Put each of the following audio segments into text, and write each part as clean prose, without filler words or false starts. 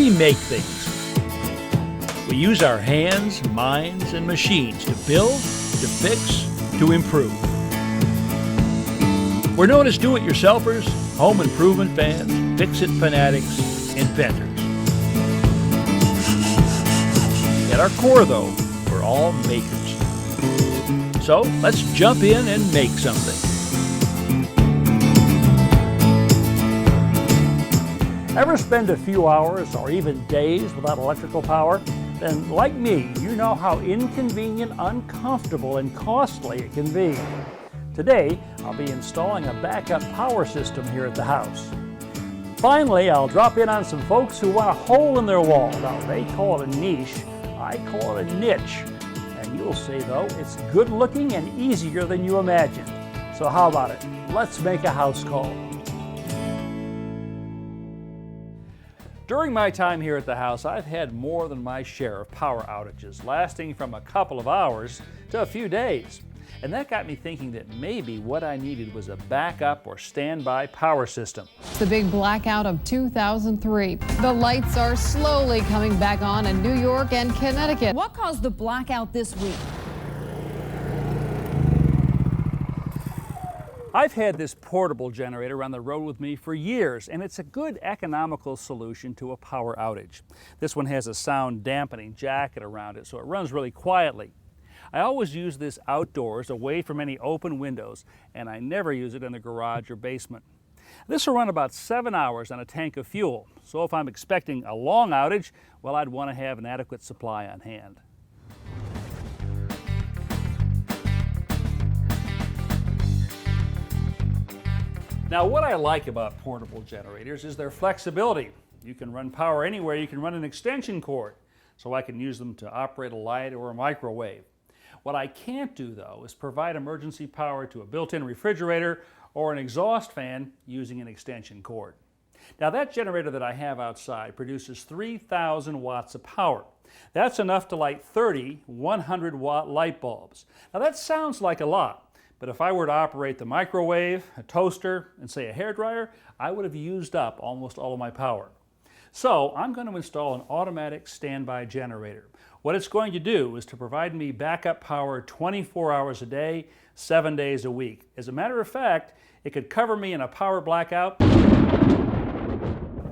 we make things. We use our hands, minds, and machines to build, to fix, to improve. We're known as do-it-yourselfers, home improvement fans, fix-it fanatics, inventors. At our core, though, we're all makers. So let's jump in and make something. Ever spend a few hours or even days without electrical power? Then, like me, you know how inconvenient, uncomfortable, and costly it can be. Today, I'll be installing a backup power system here at the house. Finally, I'll drop in on some folks who want a hole in their wall. Now, they call it a niche, I call it a niche. And you'll see, though, it's good looking and easier than you imagined. So how about it? Let's make a house call. During my time here at the house, I've had more than my share of power outages, lasting from a couple of hours to a few days. And that got me thinking that maybe what I needed was a backup or standby power system. The big blackout of 2003. The lights are slowly coming back on in New York and Connecticut. What caused the blackout this week? I've had this portable generator on the road with me for years, and it's a good economical solution to a power outage. This one has a sound dampening jacket around it, so it runs really quietly. I always use this outdoors, away from any open windows, and I never use it in the garage or basement. This will run about 7 hours on a tank of fuel, so if I'm expecting a long outage, well, I'd want to have an adequate supply on hand. Now, what I like about portable generators is their flexibility. You can run power anywhere. You can run an extension cord, so I can use them to operate a light or a microwave. What I can't do, though, is provide emergency power to a built-in refrigerator or an exhaust fan using an extension cord. Now, that generator that I have outside produces 3,000 watts of power. That's enough to light 30 100-watt light bulbs. Now, that sounds like a lot, but if I were to operate the microwave, a toaster, and say a hairdryer, I would have used up almost all of my power. So I'm going to install an automatic standby generator. What it's going to do is to provide me backup power 24 hours a day, 7 days a week. As a matter of fact, it could cover me in a power blackout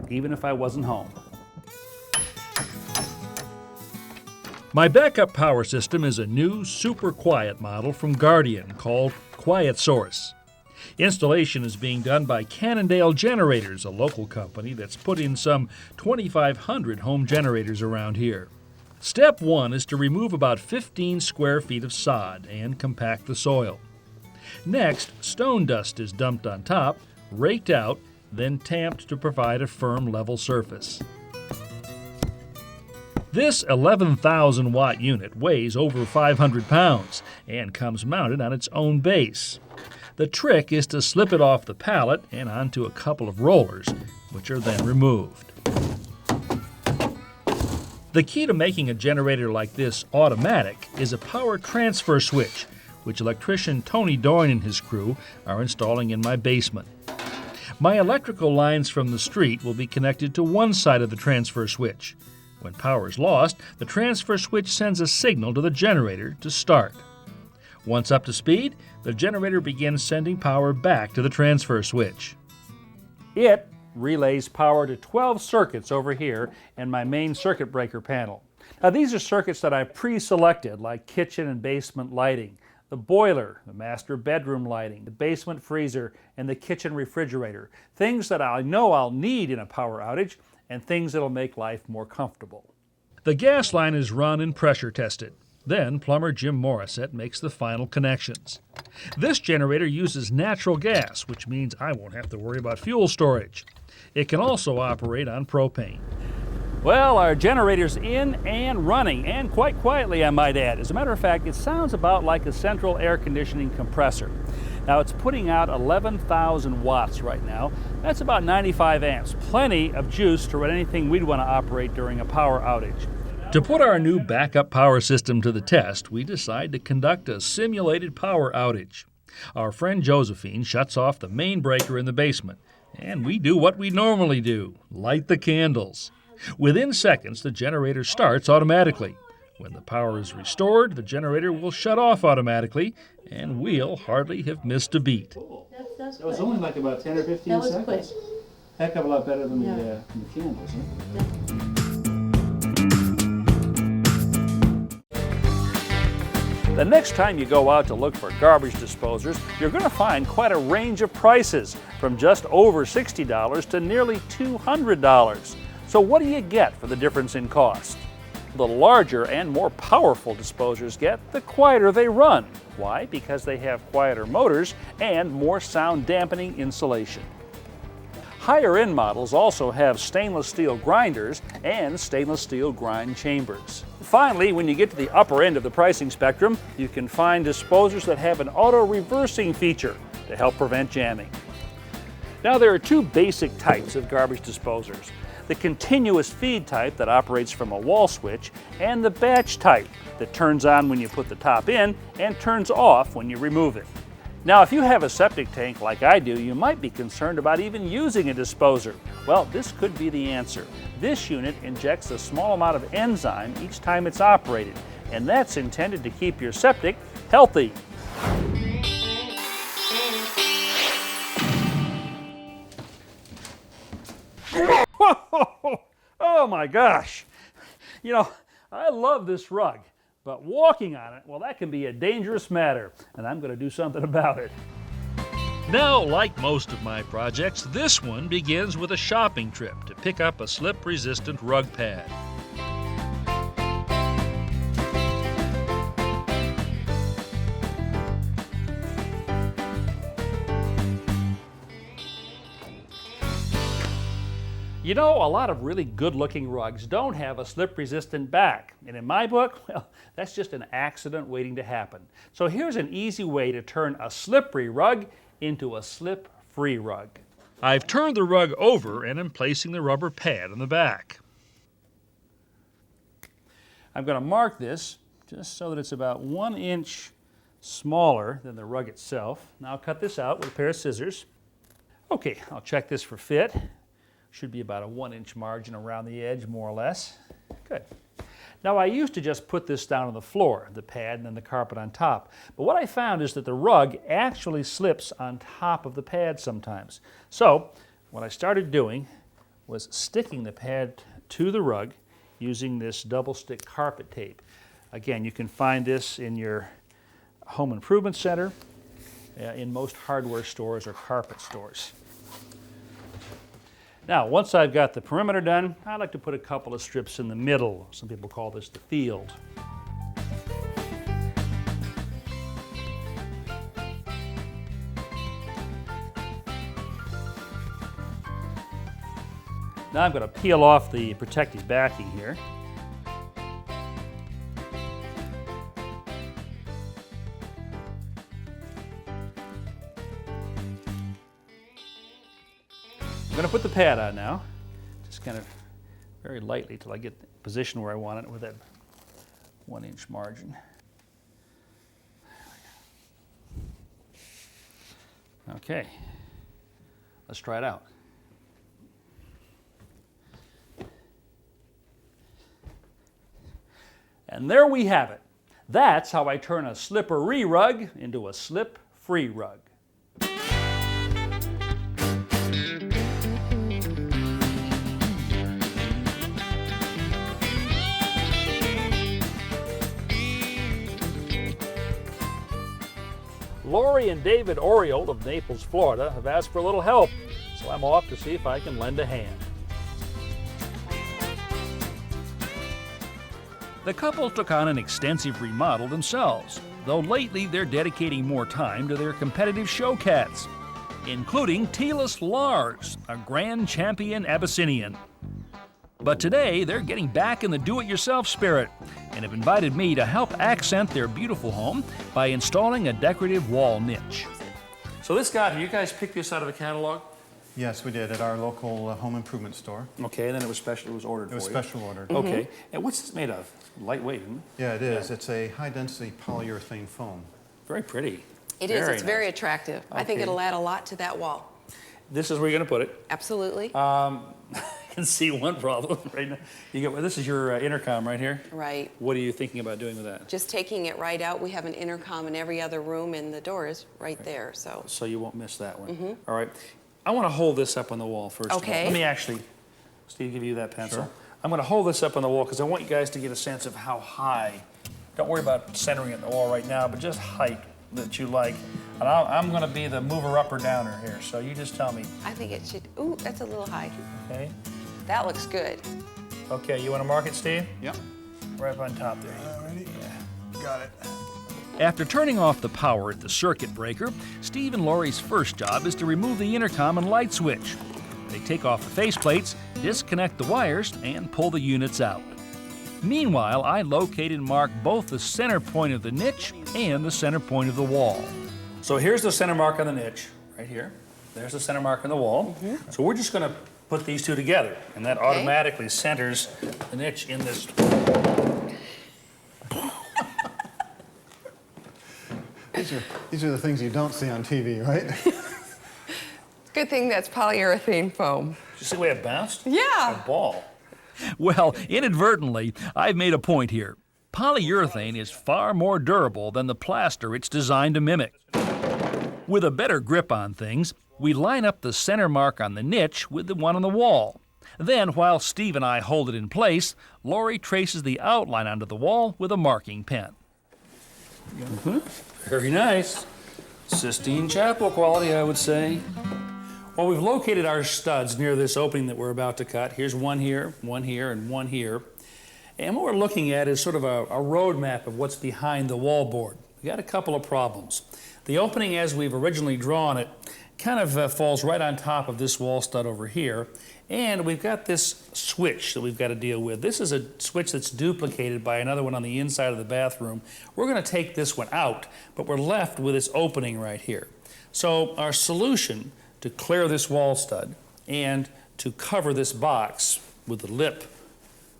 even if I wasn't home. My backup power system is a new super quiet model from Guardian called Quiet Source. Installation is being done by Cannondale Generators, a local company that's put in some 2,500 home generators around here. Step 1 is to remove about 15 square feet of sod and compact the soil. Next, stone dust is dumped on top, raked out, then tamped to provide a firm level surface. This 11,000 watt unit weighs over 500 pounds and comes mounted on its own base. The trick is to slip it off the pallet and onto a couple of rollers, which are then removed. The key to making a generator like this automatic is a power transfer switch, which electrician Tony Doyne and his crew are installing in my basement. My electrical lines from the street will be connected to one side of the transfer switch. When power is lost, the transfer switch sends a signal to the generator to start. Once up to speed, the generator begins sending power back to the transfer switch. It relays power to 12 circuits over here in my main circuit breaker panel. Now, these are circuits that I've pre-selected, like kitchen and basement lighting, the boiler, the master bedroom lighting, the basement freezer, and the kitchen refrigerator. Things that I know I'll need in a power outage and things that'll make life more comfortable. The gas line is run and pressure tested. Then plumber Jim Morissette makes the final connections. This generator uses natural gas, which means I won't have to worry about fuel storage. It can also operate on propane. Well, our generator's in and running, and quite quietly, I might add. As a matter of fact, it sounds about like a central air conditioning compressor. Now, it's putting out 11,000 watts right now. That's about 95 amps, plenty of juice to run anything we'd want to operate during a power outage. To put our new backup power system to the test, we decide to conduct a simulated power outage. Our friend Josephine shuts off the main breaker in the basement, and we do what we normally do, light the candles. Within seconds, the generator starts automatically. When the power is restored, the generator will shut off automatically, and we'll hardly have missed a beat. That was only like about 10 or 15 seconds. Heck of a lot better than the candles, huh? The next time you go out to look for garbage disposers, you're going to find quite a range of prices, from just over $60 to nearly $200. So what do you get for the difference in cost? The larger and more powerful disposers get, the quieter they run. Why? Because they have quieter motors and more sound dampening insulation. Higher end models also have stainless steel grinders and stainless steel grind chambers. Finally, when you get to the upper end of the pricing spectrum, you can find disposers that have an auto reversing feature to help prevent jamming. Now, there are two basic types of garbage disposers: the continuous feed type that operates from a wall switch, and the batch type that turns on when you put the top in and turns off when you remove it. Now, if you have a septic tank like I do, you might be concerned about even using a disposer. Well, this could be the answer. This unit injects a small amount of enzyme each time it's operated, and that's intended to keep your septic healthy. Oh my gosh! You know, I love this rug, but walking on it, well, that can be a dangerous matter, and I'm going to do something about it. Now, like most of my projects, this one begins with a shopping trip to pick up a slip-resistant rug pad. You know, a lot of really good-looking rugs don't have a slip-resistant back, and in my book, well, that's just an accident waiting to happen. So here's an easy way to turn a slippery rug into a slip-free rug. I've turned the rug over and am placing the rubber pad on the back. I'm going to mark this just so that it's about 1 inch smaller than the rug itself. Now I'll cut this out with a pair of scissors. Okay, I'll check this for fit. Should be about a 1 inch margin around the edge, more or less. Good. Now, I used to just put this down on the floor, the pad and then the carpet on top. But what I found is that the rug actually slips on top of the pad sometimes. So what I started doing was sticking the pad to the rug using this double stick carpet tape. Again, you can find this in your home improvement center, in most hardware stores or carpet stores. Now, once I've got the perimeter done, I like to put a couple of strips in the middle. Some people call this the field. Now I'm going to peel off the protective backing here. I'm going to put the pad on now, just kind of very lightly till I get the position where I want it with that 1 inch margin. Okay, let's try it out. And there we have it. That's how I turn a slippery rug into a slip-free rug. Lori and David Oriole of Naples, Florida have asked for a little help, so I'm off to see if I can lend a hand. The couple took on an extensive remodel themselves, though lately they're dedicating more time to their competitive show cats, including Telis Lars, a grand champion Abyssinian. But today, they're getting back in the do-it-yourself spirit and have invited me to help accent their beautiful home by installing a decorative wall niche. So this got here, you guys picked this out of a catalog? Yes, we did at our local home improvement store. Okay, and then it was ordered for you. It was special ordered. Okay, and what's this made of? Lightweight, isn't it? Yeah, it is. It's a high-density polyurethane foam. Very pretty. It is. It's nice. very attractive. I think Okay. it'll add a lot to that wall. This is where you're going to put it. Absolutely. can see one problem right now. This is your intercom right here. Right. What are you thinking about doing with that? Just taking it right out. We have an intercom in every other room, and the door is right there, so. So you won't miss that one. All right. I want to hold this up on the wall first. Okay. Let me actually, Steve, give you that pencil. Sure. I'm going to hold this up on the wall because I want you guys to get a sense of how high. Don't worry about centering it in the wall right now, but just height that you like. And I'm going to be the mover up or downer here, so you just tell me. I think it should, ooh, that's a little high. Okay. That looks good. Okay, you want to mark it, Steve? Yep. Right up on top there. Alrighty. Got it. After turning off the power at the circuit breaker, Steve and Lori's first job is to remove the intercom and light switch. They take off the faceplates, disconnect the wires, and pull the units out. Meanwhile, I locate and mark both the center point of the niche and the center point of the wall. So here's the center mark on the niche, right here. There's the center mark on the wall. So we're just going to put these two together, and that automatically centers the niche in this. These are the things you don't see on TV, right? Good thing that's polyurethane foam. Did you see the way it bounced? Yeah. A ball. Well, inadvertently, I've made a point here. Polyurethane is far more durable than the plaster it's designed to mimic. With a better grip on things, we line up the center mark on the niche with the one on the wall. Then, while Steve and I hold it in place, Lori traces the outline onto the wall with a marking pen. Very nice. Sistine Chapel quality, I would say. Well, we've located our studs near this opening that we're about to cut. Here's one here, and one here. And what we're looking at is sort of a road map of what's behind the wallboard. We got a couple of problems. The opening, as we've originally drawn it, kind of falls right on top of this wall stud over here. And we've got this switch that we've got to deal with. This is a switch that's duplicated by another one on the inside of the bathroom. We're going to take this one out, but we're left with this opening right here. So our solution to clear this wall stud and to cover this box with the lip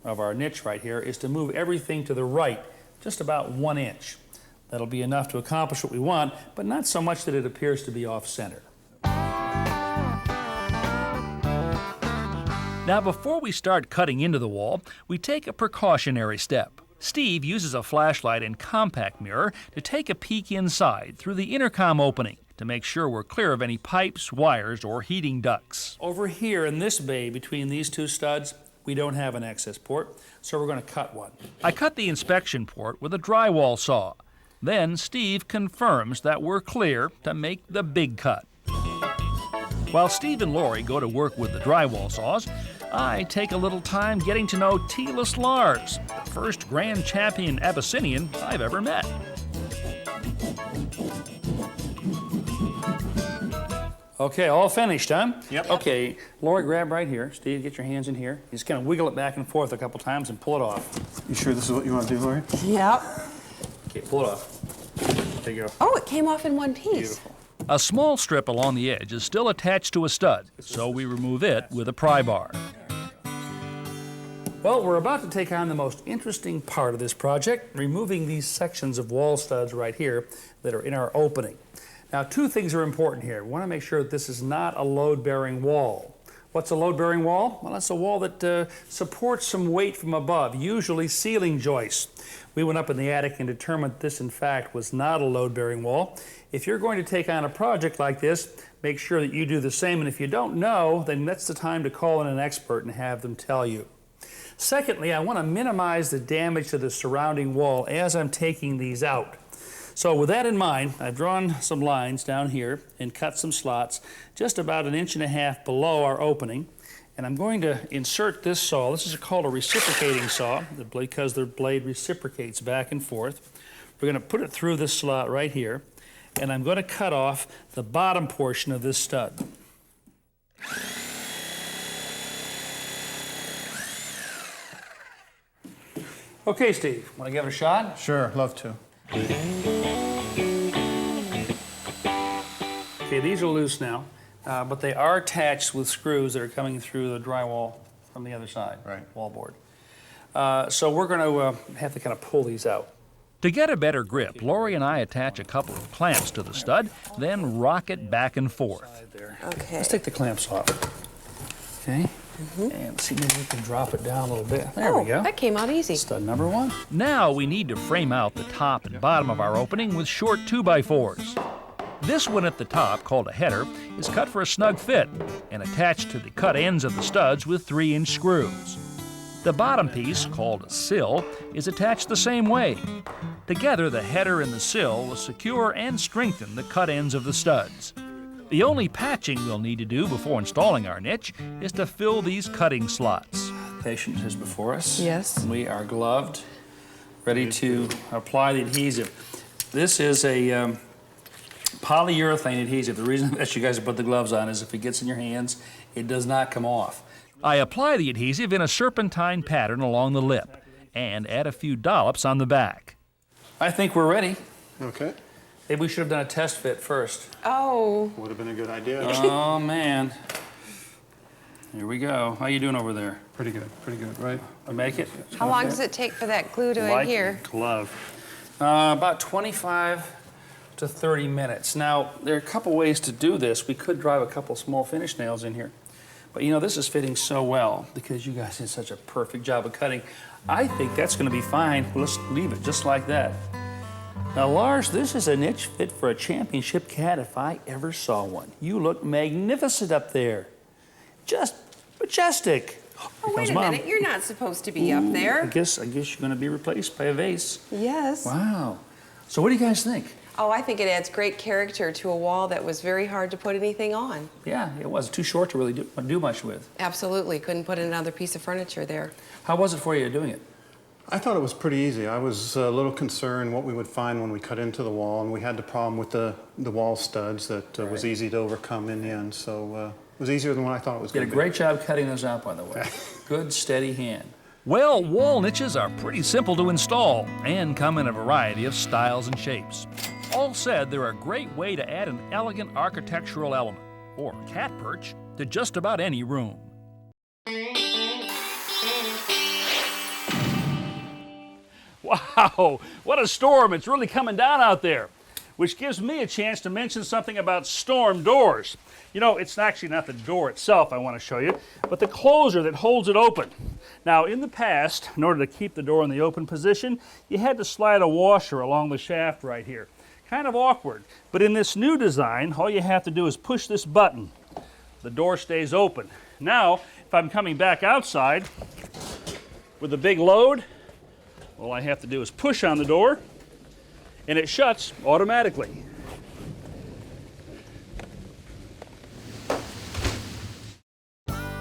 of our niche right here is to move everything to the right, just about 1 inch. That'll be enough to accomplish what we want, but not so much that it appears to be off-center. Now, before we start cutting into the wall, we take a precautionary step. Steve uses a flashlight and compact mirror to take a peek inside through the intercom opening to make sure we're clear of any pipes, wires, or heating ducts. Over here in this bay between these two studs, we don't have an access port, so we're going to cut one. I cut the inspection port with a drywall saw. Then Steve confirms that we're clear to make the big cut. While Steve and Lori go to work with the drywall saws, I take a little time getting to know Telis Lars, the first grand champion Abyssinian I've ever met. Okay, all finished, huh? Yep. Okay, Lori, grab right here. Steve, get your hands in here. You just kind of wiggle it back and forth a couple times and pull it off. You sure this is what you want to do, Lori? Yep. Okay, pull it off. There you go. Oh, it came off in one piece. Beautiful. A small strip along the edge is still attached to a stud, so we remove it with a pry bar. Well, we're about to take on the most interesting part of this project, removing these sections of wall studs right here that are in our opening. Now, two things are important here. We want to make sure that this is not a load-bearing wall. What's a load-bearing wall? Well, it's a wall that supports some weight from above, usually ceiling joists. We went up in the attic and determined that this, in fact, was not a load-bearing wall. If you're going to take on a project like this, make sure that you do the same. And if you don't know, then that's the time to call in an expert and have them tell you. Secondly, I want to minimize the damage to the surrounding wall as I'm taking these out. So with that in mind, I've drawn some lines down here and cut some slots just about 1.5 inches below our opening. And I'm going to insert this saw. This is called a reciprocating saw because the blade reciprocates back and forth. We're going to put it through this slot right here, and I'm going to cut off the bottom portion of this stud. Okay, Steve, want to give it a shot? Sure, love to. Okay, these are loose now, but they are attached with screws that are coming through the drywall from the other side, Right. wallboard. So we're going to have to kind of pull these out. To get a better grip, Lori and I attach a couple of clamps to the stud, then rock it back and forth. There. Okay. Let's take the clamps off. Okay. And see, maybe we can drop it down a little bit. There we go. That came out easy. Stud number 1. Now we need to frame out the top and bottom of our opening with short 2x4s. This one at the top, called a header, is cut for a snug fit and attached to the cut ends of the studs with 3-inch screws. The bottom piece, called a sill, is attached the same way. Together, the header and the sill will secure and strengthen the cut ends of the studs. The only patching we'll need to do before installing our niche is to fill these cutting slots. Patient is before us. Yes. We are gloved, ready to apply the adhesive. This is a polyurethane adhesive. The reason that you guys put the gloves on is if it gets in your hands, it does not come off. I apply the adhesive in a serpentine pattern along the lip and add a few dollops on the back. I think we're ready. Okay. Maybe we should have done a test fit first. Oh. Would have been a good idea. Oh, man. Here we go. How you doing over there? Pretty good, right? I make it? How long does it take for that glue to Like adhere? glove. About 25 to 30 minutes. Now, there are a couple ways to do this. We could drive a couple small finish nails in here. But you know, this is fitting so well because you guys did such a perfect job of cutting. I think that's gonna be fine. Well, let's leave it just like that. Now, Lars, this is a niche fit for a championship cat if I ever saw one. You look magnificent up there. Just majestic. Oh, wait a Mom. minute. You're not supposed to be up there. I guess you're gonna be replaced by a vase. Yes. Wow. So what do you guys think? Oh, I think it adds great character to a wall that was very hard to put anything on. Yeah, it was too short to really do much with. Absolutely. Couldn't put another piece of furniture there. How was it for you doing it? I thought it was pretty easy. I was a little concerned what we would find when we cut into the wall, and we had the problem with the wall studs that was easy to overcome in the end. So it was easier than what I thought it was You going did to a be. great job cutting those out, by the way. Good, steady hand. Well, wall niches are pretty simple to install and come in a variety of styles and shapes. All said, they're a great way to add an elegant architectural element, or cat perch, to just about any room. Wow, what a storm. It's really coming down out there, which gives me a chance to mention something about storm doors. You know, it's actually not the door itself I want to show you, but the closer that holds it open. Now, in the past, in order to keep the door in the open position, you had to slide a washer along the shaft right here. Kind of awkward, but in this new design, all you have to do is push this button. The door stays open. Now, if I'm coming back outside with a big load, all I have to do is push on the door, and it shuts automatically.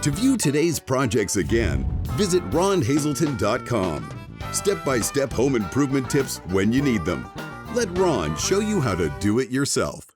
To view today's projects again, visit ronhazelton.com. Step-by-step home improvement tips when you need them. Let Ron show you how to do it yourself.